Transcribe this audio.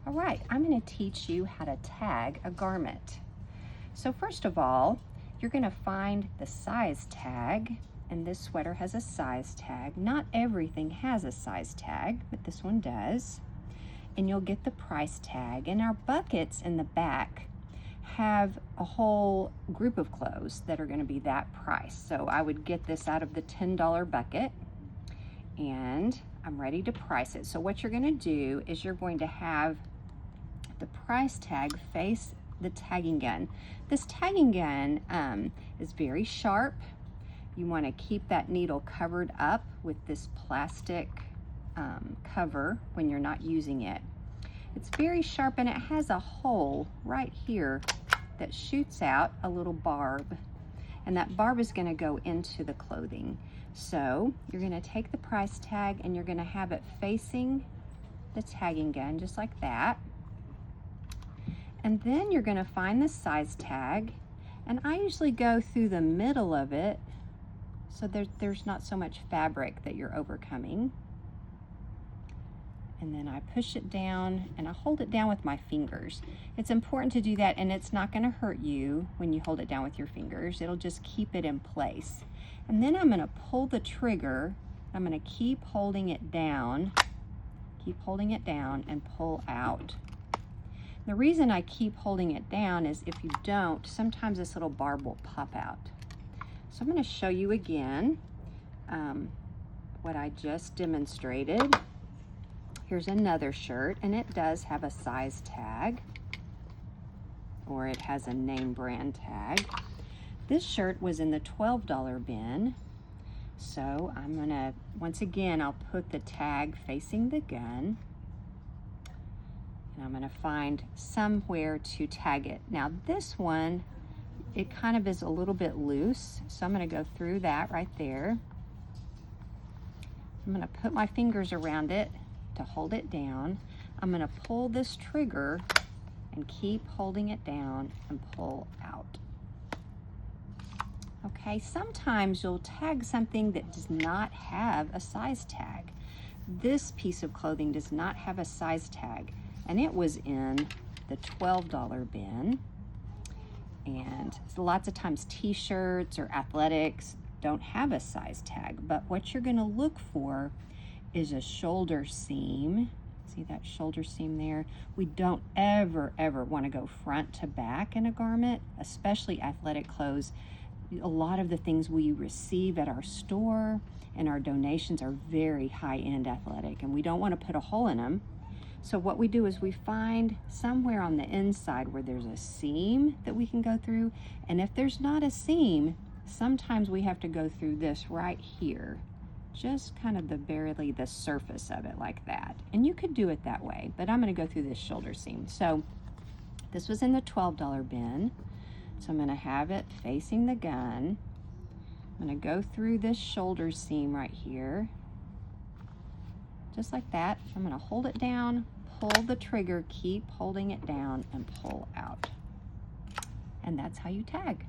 All right, I'm going to teach you how to tag a garment. So first of all, you're going to find the size tag, and this sweater has a size tag. Not everything has a size tag, but this one does. And you'll get the price tag, and our buckets in the back have a whole group of clothes that are going to be that price. So I would get this out of the $10 bucket, and I'm ready to price it. So what you're going to do is you're going to have the price tag face the tagging gun. This tagging gun is very sharp. You want to keep that needle covered up with this plastic cover when you're not using it. It's very sharp, and it has a hole right here that shoots out a little barb, and that barb is going to go into the clothing. So you're going to take the price tag and you're going to have it facing the tagging gun just like that. And then you're going to find the size tag, and I usually go through the middle of it so there's not so much fabric that you're overcoming. And then I push it down and I hold it down with my fingers. It's important to do that, and it's not going to hurt you when you hold it down with your fingers. It'll just keep it in place. And then I'm going to pull the trigger. I'm going to keep holding it down and pull out. The reason I keep holding it down is if you don't, sometimes this little barb will pop out. So I'm going to show you again what I just demonstrated. Here's another shirt, and it does have a size tag, or it has a name brand tag. This shirt was in the $12 bin. So I'm going to, once again, I'll put the tag facing the gun. And I'm going to find somewhere to tag it. Now this one, it kind of is a little bit loose, so I'm going to go through that right there. I'm going to put my fingers around it to hold it down. I'm going to pull this trigger and keep holding it down and pull out. Okay, sometimes you'll tag something that does not have a size tag. This piece of clothing does not have a size tag, and it was in the $12 bin. And lots of times t-shirts or athletics don't have a size tag, but what you're going to look for is a shoulder seam. See that shoulder seam there? We don't ever want to go front to back in a garment, especially athletic clothes. A lot of the things we receive at our store and our donations are very high-end athletic, and we don't want to put a hole in them. So what we do is we find somewhere on the inside where there's a seam that we can go through. And if there's not a seam, sometimes we have to go through this right here, just kind of barely the surface of it like that. And you could do it that way, but I'm going to go through this shoulder seam. So this was in the $12 bin. So I'm going to have it facing the gun. I'm going to go through this shoulder seam right here, just like that. I'm going to hold it down, pull the trigger, keep holding it down, and pull out. And that's how you tag.